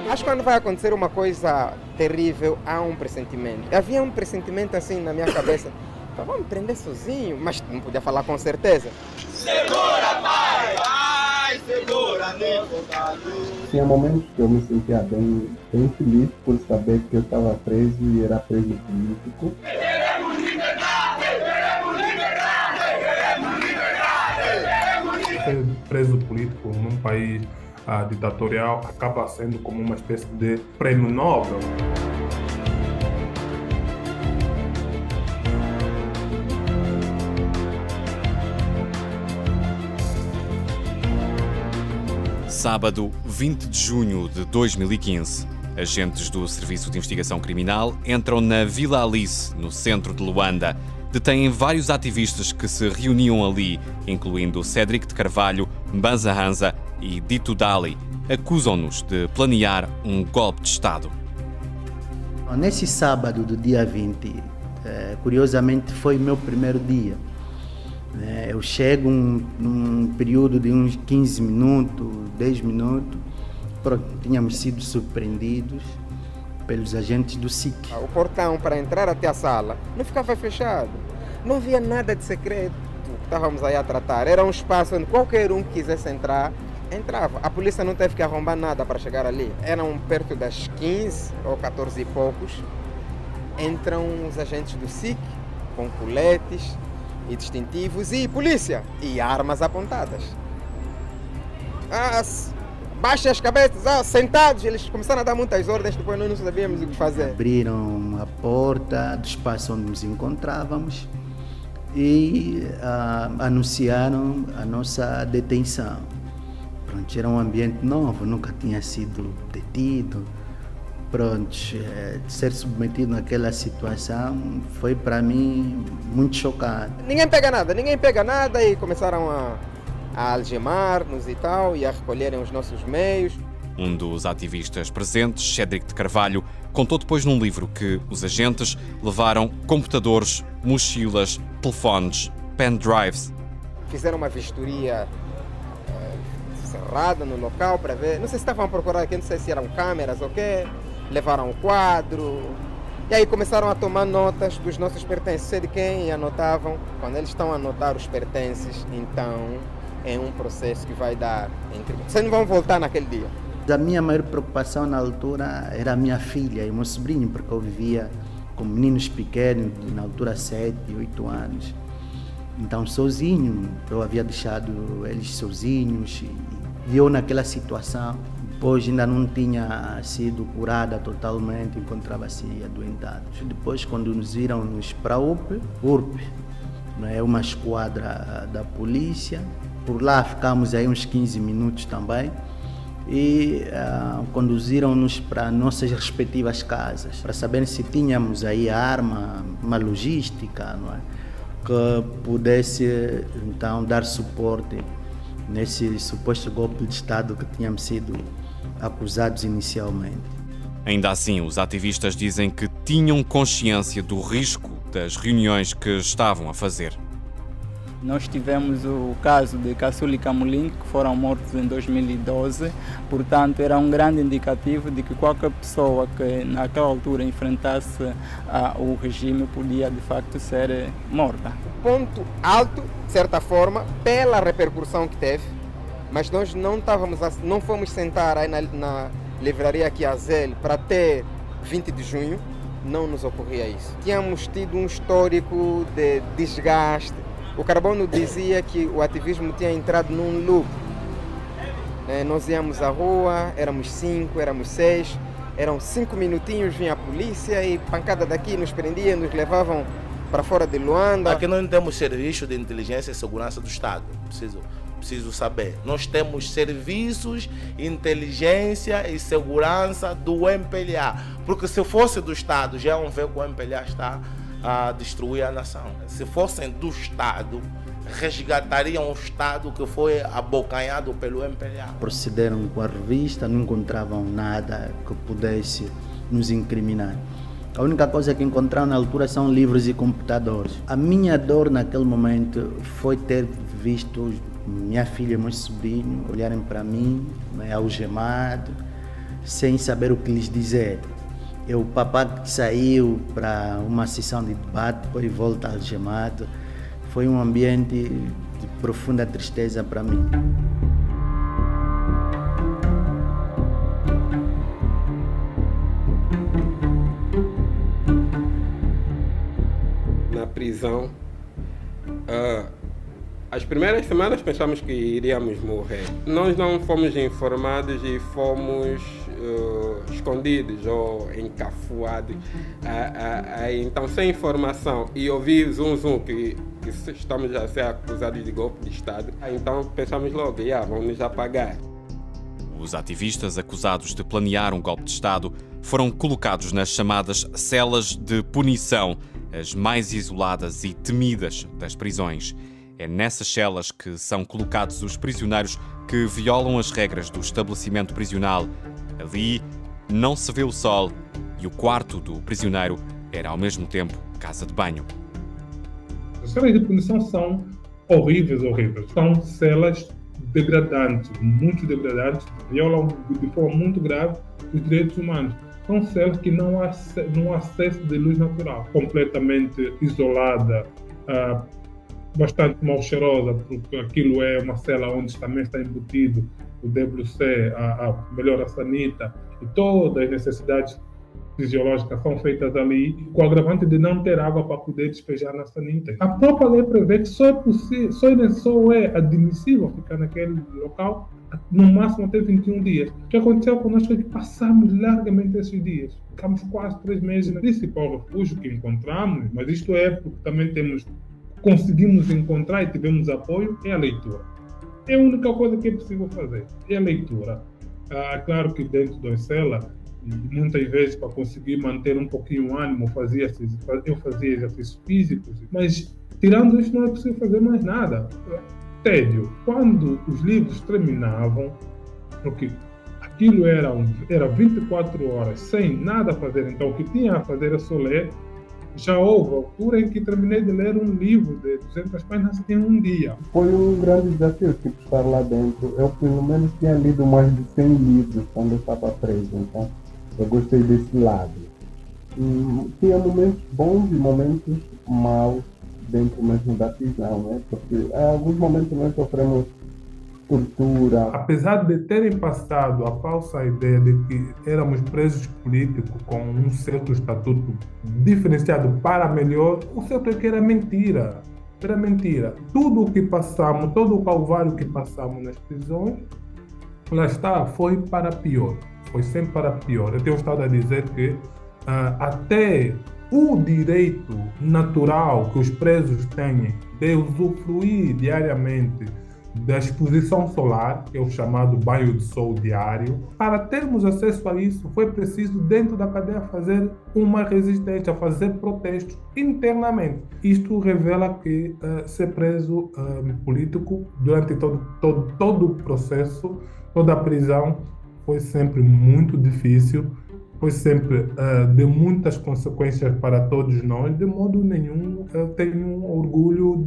Acho que quando vai acontecer uma coisa terrível, há um pressentimento. Havia um pressentimento assim na minha cabeça. Vamos me prender sozinho, mas não podia falar com certeza. Segura, pai! Vai, segura, advogado! Tinha momentos que eu me sentia bem feliz por saber que eu estava preso e era preso político. Queremos liberdade! Queremos liberdade! Queremos liberdade! Ser preso político num país ditatorial acaba sendo como uma espécie de prêmio Nobel. Sábado, 20 de junho de 2015, agentes do Serviço de Investigação Criminal entram na Vila Alice, no centro de Luanda. Detêm vários ativistas que se reuniam ali, incluindo Cédric de Carvalho, Mbanza Hanza e Dito Dali. Acusam-nos de planear um golpe de Estado. Nesse sábado do dia 20, curiosamente foi meu primeiro dia. Eu chego num período de uns 15 minutos, 10 minutos, tínhamos sido surpreendidos pelos agentes do SIC. O portão para entrar até a sala não ficava fechado. Não havia nada de secreto que estávamos aí a tratar. Era um espaço onde qualquer um que quisesse entrar, entrava. A polícia não teve que arrombar nada para chegar ali. Eram perto das 15 ou 14 e poucos. Entram os agentes do SIC com coletes e distintivos e polícia e armas apontadas. Baixem as cabeças, sentados. Eles começaram a dar muitas ordens, depois nós não sabíamos o que fazer. Abriram a porta do espaço onde nos encontrávamos e anunciaram a nossa detenção. Pronto, era um ambiente novo, nunca tinha sido detido. Pronto, ser submetido naquela situação foi para mim muito chocante. Ninguém pega nada e começaram a algemar-nos e tal e a recolherem os nossos meios. Um dos ativistas presentes, Cédric de Carvalho, contou depois num livro que os agentes levaram computadores, mochilas, telefones, pendrives. Fizeram uma vistoria cerrada no local para ver, não sei se estavam a procurar aqui, não sei se eram câmeras ou quê. Levaram o quadro e aí começaram a tomar notas dos nossos pertences, sei de quem, e anotavam. Quando eles estão a anotar os pertences, então é um processo que vai dar. Vocês não vão voltar naquele dia. A minha maior preocupação na altura era a minha filha e o meu sobrinho, porque eu vivia com meninos pequenos, na altura 7 e 8 anos. Então sozinho, eu havia deixado eles sozinhos e eu naquela situação. Depois ainda não tinha sido curada totalmente, encontrava-se adoentado. Depois conduziram-nos para a URP, é uma esquadra da polícia. Por lá ficamos aí uns 15 minutos também e conduziram-nos para nossas respectivas casas, para saber se tínhamos aí a arma, uma logística, não é? Que pudesse então dar suporte nesse suposto golpe de Estado que tínhamos sido acusados inicialmente. Ainda assim, os ativistas dizem que tinham consciência do risco das reuniões que estavam a fazer. Nós tivemos o caso de Caçula e Camolim, que foram mortos em 2012, portanto era um grande indicativo de que qualquer pessoa que naquela altura enfrentasse o regime podia de facto ser morta. Ponto alto, de certa forma, pela repercussão que teve, mas nós não fomos sentar aí na livraria aqui a Zel para ter 20 de junho, não nos ocorria isso. Tínhamos tido um histórico de desgaste. O Carbono dizia que o ativismo tinha entrado num loop. Nós íamos à rua, éramos 5, éramos 6, eram 5 minutinhos, vinha a polícia e pancada daqui, nos prendia, nos levavam para fora de Luanda. Aqui nós não temos serviço de inteligência e segurança do Estado, preciso saber. Nós temos serviços, inteligência e segurança do MPLA, porque se fosse do Estado, já vão ver que o MPLA está a destruir a nação. Se fossem do Estado, resgatariam o Estado que foi abocanhado pelo MPLA. Procederam com a revista, não encontravam nada que pudesse nos incriminar. A única coisa que encontraram na altura são livros e computadores. A minha dor naquele momento foi ter visto minha filha e meu sobrinho olharem para mim, algemado, sem saber o que lhes dizer. O papá que saiu para uma sessão de debate, depois volta algemado. Foi um ambiente de profunda tristeza para mim. Na prisão, as primeiras semanas pensamos que iríamos morrer. Nós não fomos informados e fomos escondidos ou encafuados. Então, sem informação e ouvir zum que estamos a ser acusados de golpe de Estado, então pensamos logo, vão nos apagar. Os ativistas acusados de planear um golpe de Estado foram colocados nas chamadas celas de punição, as mais isoladas e temidas das prisões. É nessas celas que são colocados os prisioneiros que violam as regras do estabelecimento prisional. Ali não se vê o sol e o quarto do prisioneiro era ao mesmo tempo casa de banho. As celas de punição são horríveis. São celas degradantes, muito degradantes, violam de forma muito grave os direitos humanos. São celas que não há acesso de luz natural, completamente isolada, bastante mal cheirosa, porque aquilo é uma cela onde também está embutido o WC, melhor a sanita, e todas as necessidades fisiológicas são feitas ali, com o agravante de não ter água para poder despejar na sanita. A própria lei prevê que só é admissível ficar naquele local no máximo até 21 dias. O que aconteceu conosco é que passamos largamente esses dias. Ficamos quase 3 meses no principal refúgio que encontramos, mas isto é porque também conseguimos encontrar e tivemos apoio, é a leitura. É a única coisa que é possível fazer, é a leitura. Claro que dentro da cela, muitas vezes para conseguir manter um pouquinho o ânimo, eu fazia exercícios físicos, mas tirando isso não é possível fazer mais nada. Tédio. Quando os livros terminavam, porque aquilo era 24 horas sem nada a fazer, então o que tinha a fazer era só ler. Já houve altura em que terminei de ler um livro de 200 páginas em um dia. Foi um grande desafio estar lá dentro. Eu pelo menos tinha lido mais de 100 livros quando eu estava preso, então eu gostei desse lado. Tinha momentos bons e momentos maus dentro mesmo da prisão, né? Porque em alguns momentos nós sofremos tortura. Apesar de terem passado a falsa ideia de que éramos presos políticos com um certo estatuto diferenciado para melhor, o certo é que era mentira. Era mentira. Tudo o que passamos, todo o calvário que passamos nas prisões, lá está, foi para pior. Foi sempre para pior. Eu tenho estado a dizer que até o direito natural que os presos têm de usufruir diariamente da exposição solar, que é o chamado banho de sol diário, para termos acesso a isso, foi preciso dentro da cadeia fazer uma resistência, fazer protestos internamente. Isto revela que ser preso político durante todo o processo, toda a prisão, foi sempre muito difícil, foi sempre de muitas consequências para todos nós. De modo nenhum eu tenho orgulho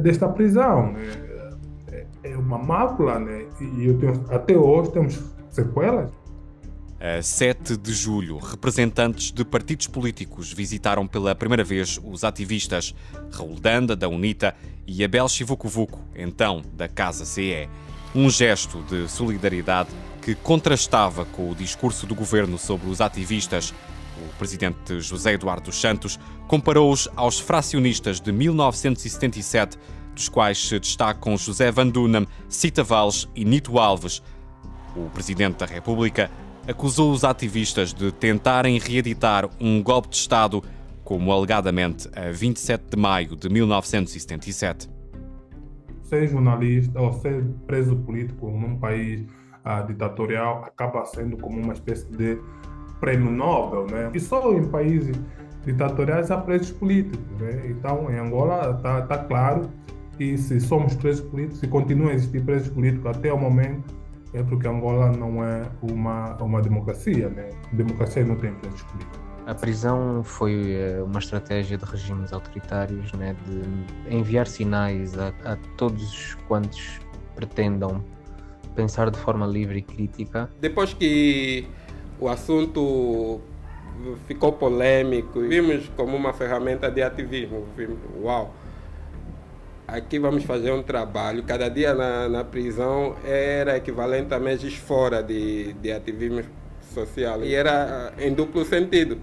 desta prisão. É uma mácula, né? E até hoje temos sequelas. A 7 de julho, representantes de partidos políticos visitaram pela primeira vez os ativistas Raul Danda, da UNITA, e Abel Chivucovuco, então da Casa CE. Um gesto de solidariedade que contrastava com o discurso do governo sobre os ativistas. O presidente José Eduardo dos Santos comparou-os aos fracionistas de 1977, dos quais se destacam José Van Dunham, Cita Valles e Nito Alves. O presidente da República acusou os ativistas de tentarem reeditar um golpe de Estado, como alegadamente a 27 de maio de 1977. Ser jornalista ou ser preso político num país ditatorial acaba sendo como uma espécie de prêmio Nobel, né? E só em países ditatoriais há presos políticos, né? Então, em Angola está claro que se somos presos políticos, se continuam a existir presos políticos até o momento, é porque Angola não é uma democracia, né? Democracia não tem presos políticos. A prisão foi uma estratégia de regimes autoritários, né, de enviar sinais a todos quantos pretendam pensar de forma livre e crítica. Depois que o assunto ficou polêmico, vimos como uma ferramenta de ativismo. Vimos, uau, aqui vamos fazer um trabalho. Cada dia na prisão era equivalente a meses fora de ativismo social. E era em duplo sentido.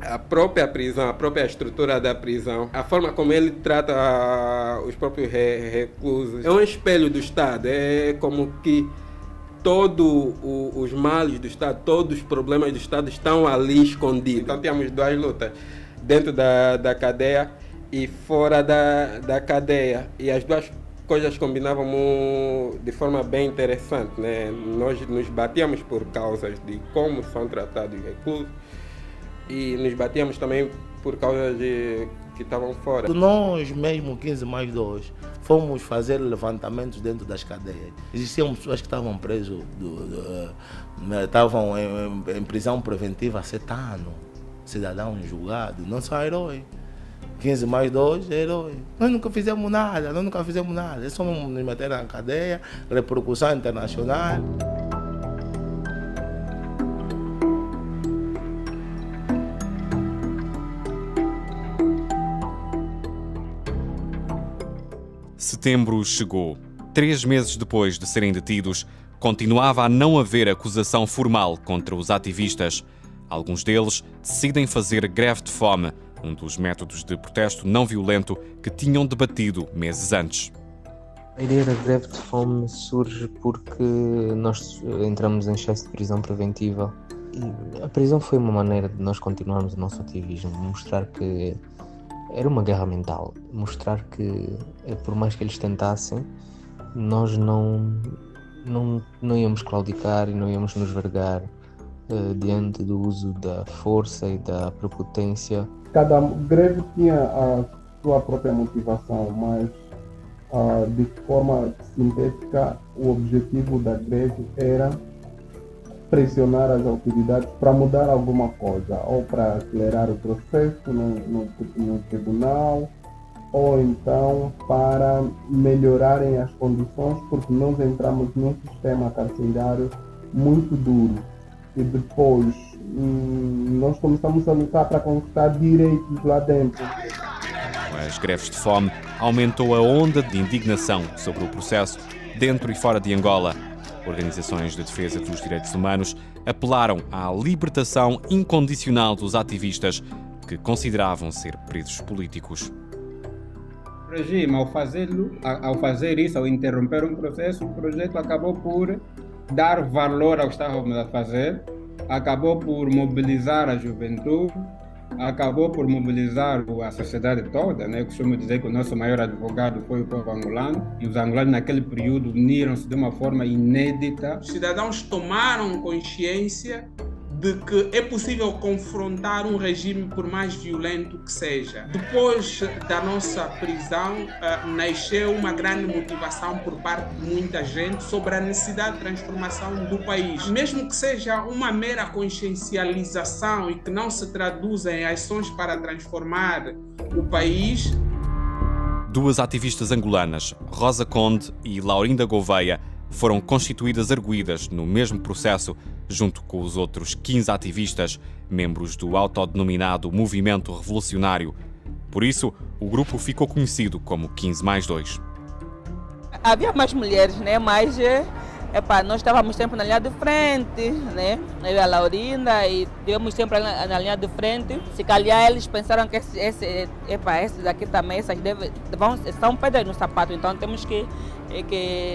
A própria prisão, a própria estrutura da prisão, a forma como ele trata os próprios reclusos, é um espelho do Estado. É como que todos os males do Estado, todos os problemas do Estado estão ali escondidos. Então tínhamos duas lutas, dentro da cadeia e fora da cadeia. E as duas coisas combinavam de forma bem interessante, né? Nós nos batíamos por causas de como são tratados os reclusos e nos batíamos também por causas que estavam fora. Nós mesmo, 15+2, fomos fazer levantamentos dentro das cadeias. Existiam pessoas que estavam presas, estavam em prisão preventiva há 7 anos, cidadãos julgados, não são heróis. 15+2 é herói. Nós nunca fizemos nada. É só nos meter na cadeia, repercussão internacional. Setembro chegou. 3 meses depois de serem detidos, continuava a não haver acusação formal contra os ativistas. Alguns deles decidem fazer greve de fome, um dos métodos de protesto não violento que tinham debatido meses antes. A ideia da greve de fome surge porque nós entramos em excesso de prisão preventiva. E a prisão foi uma maneira de nós continuarmos o nosso ativismo, mostrar que era uma guerra mental, mostrar que, por mais que eles tentassem, nós não íamos claudicar e não íamos nos vergar diante do uso da força e da prepotência. Cada greve tinha a sua própria motivação, mas de forma sintética, o objetivo da greve era pressionar as autoridades para mudar alguma coisa, ou para acelerar o processo no tribunal, ou então para melhorarem as condições, porque nós entramos num sistema carcerário muito duro. E depois nós começamos a lutar para conquistar direitos lá dentro. As greves de fome aumentou a onda de indignação sobre o processo dentro e fora de Angola. Organizações de defesa dos direitos humanos apelaram à libertação incondicional dos ativistas que consideravam ser presos políticos. O regime, ao fazer isso, ao interromper um processo, o projeto acabou por dar valor ao que estávamos a fazer, acabou por mobilizar a juventude, acabou por mobilizar a sociedade toda, né? Eu costumo dizer que o nosso maior advogado foi o povo angolano, e os angolanos naquele período uniram-se de uma forma inédita. Os cidadãos tomaram consciência de que é possível confrontar um regime por mais violento que seja. Depois da nossa prisão, nasceu uma grande motivação por parte de muita gente sobre a necessidade de transformação do país. Mesmo que seja uma mera consciencialização e que não se traduza em ações para transformar o país. 2 ativistas angolanas, Rosa Conde e Laurinda Gouveia, foram constituídas arguidas no mesmo processo, junto com os outros 15 ativistas, membros do autodenominado Movimento Revolucionário. Por isso, o grupo ficou conhecido como 15+2. Havia mais mulheres, né? Mas nós estávamos sempre na linha de frente, né? Eu e a Laurinda, e estivemos sempre na linha de frente. Se calhar eles pensaram que esse daqui também, são pedras no sapato, então temos que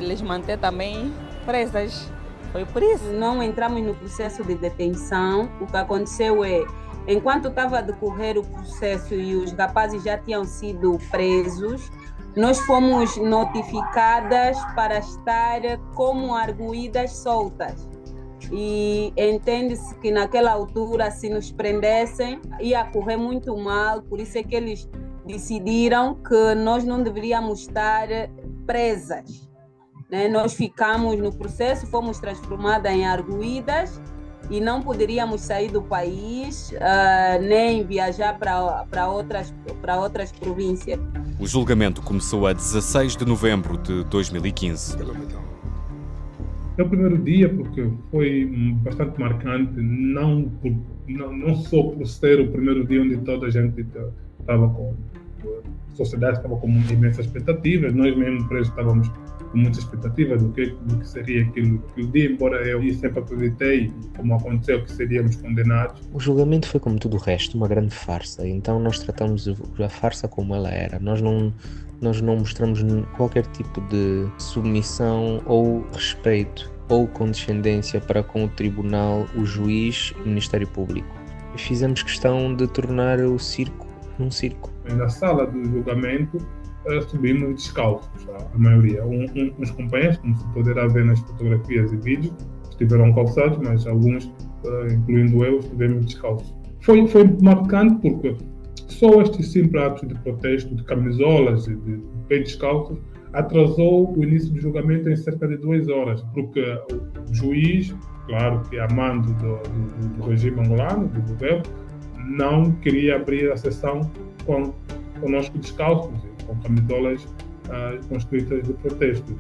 lhes manter também presas. Foi por isso. Não entramos no processo de detenção. O que aconteceu é, enquanto estava a decorrer o processo e os rapazes já tinham sido presos, nós fomos notificadas para estar como arguidas soltas. E entende-se que naquela altura, se nos prendessem, ia correr muito mal, por isso é que eles decidiram que nós não deveríamos estar presas. Nós ficamos no processo, fomos transformadas em arguidas e não poderíamos sair do país, nem viajar para outras províncias. O julgamento começou a 16 de novembro de 2015. É o primeiro dia porque foi bastante marcante, não só por ser o primeiro dia onde toda a gente estava a sociedade estava com imensas expectativas, nós mesmo presos estávamos com muitas expectativas do que seria aquele dia, embora eu sempre acreditei, como aconteceu, que seríamos condenados. O julgamento foi, como tudo o resto, uma grande farsa, então nós tratamos a farsa como ela era. Nós não mostramos qualquer tipo de submissão ou respeito ou condescendência para com o tribunal, o juiz e o Ministério Público. Fizemos questão de tornar o circo num circo. Na sala do julgamento subimos descalços, a maioria. Uns companheiros, como se poderá ver nas fotografias e vídeos, estiveram calçados, mas alguns, incluindo eu, estivemos descalços. Foi marcante porque só este simples ato de protesto, de camisolas e de pés descalços, atrasou o início do julgamento em cerca de 2 horas, porque o juiz, claro que amando do regime angolano, do governo, não queria abrir a sessão conosco descalços, com camisolas com escritas de protesto.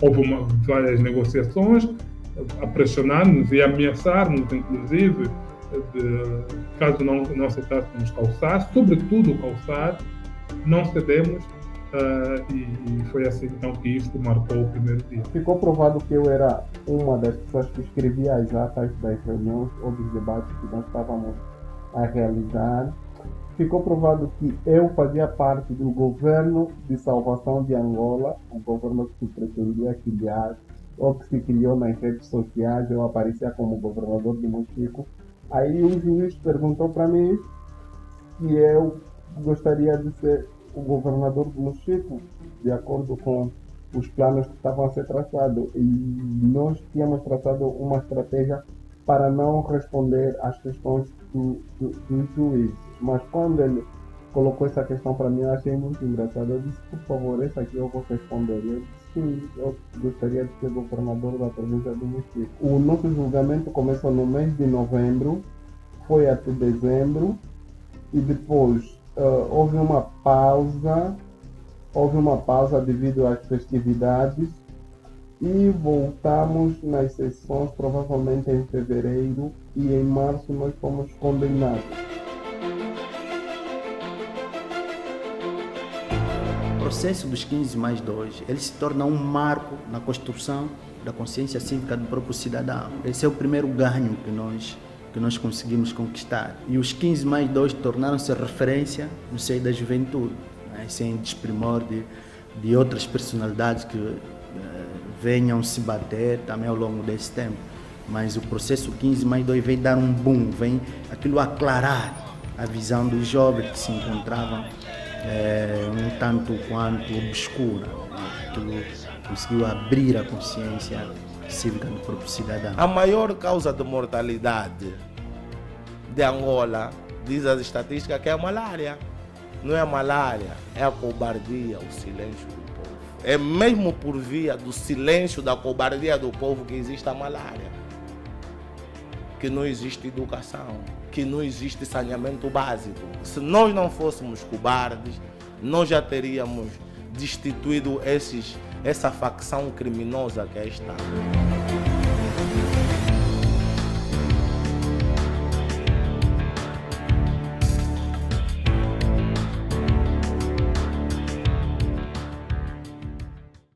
Houve várias negociações a pressionar-nos e ameaçar-nos, inclusive, caso não aceitássemos calçar, sobretudo calçar, não cedemos, e foi assim então que isto marcou o primeiro dia. Ficou provado que eu era uma das pessoas que escrevia as atas das reuniões ou dos debates que nós estávamos a realizar. Ficou provado que eu fazia parte do governo de salvação de Angola, um governo que se pretendia criar ou que se criou nas redes sociais. Eu aparecia como governador de Mochico. Aí o juiz perguntou para mim se eu gostaria de ser o governador de Mochico, de acordo com os planos que estavam a ser traçados. E nós tínhamos traçado uma estratégia para não responder às questões do juiz. Mas quando ele colocou essa questão para mim, eu achei muito engraçado. Eu disse, por favor, essa aqui eu vou responder. Eu disse, sim, eu gostaria de ser governador da província do Mochico. O nosso julgamento começou no mês de novembro, foi até dezembro, e depois houve uma pausa devido às festividades, e voltamos nas sessões provavelmente em fevereiro, e em março nós fomos condenados. O processo dos 15+2, ele se torna um marco na construção da consciência cívica do próprio cidadão. Esse é o primeiro ganho que nós conseguimos conquistar. E os 15+2 tornaram-se referência no seio da juventude, né? Sem desprimor de outras personalidades que venham se bater também ao longo desse tempo. Mas o processo 15+2 vem dar um boom, vem aquilo aclarar a visão dos jovens que se encontravam um tanto quanto obscura. Aquilo conseguiu abrir a consciência cívica do próprio cidadão. A maior causa de mortalidade de Angola, diz as estatísticas, que é a malária. Não é a malária, é a cobardia, o silêncio do povo. É mesmo por via do silêncio, da cobardia do povo que existe a malária. Que não existe educação, que não existe saneamento básico. Se nós não fôssemos cobardes, nós já teríamos destituído essa facção criminosa que é esta.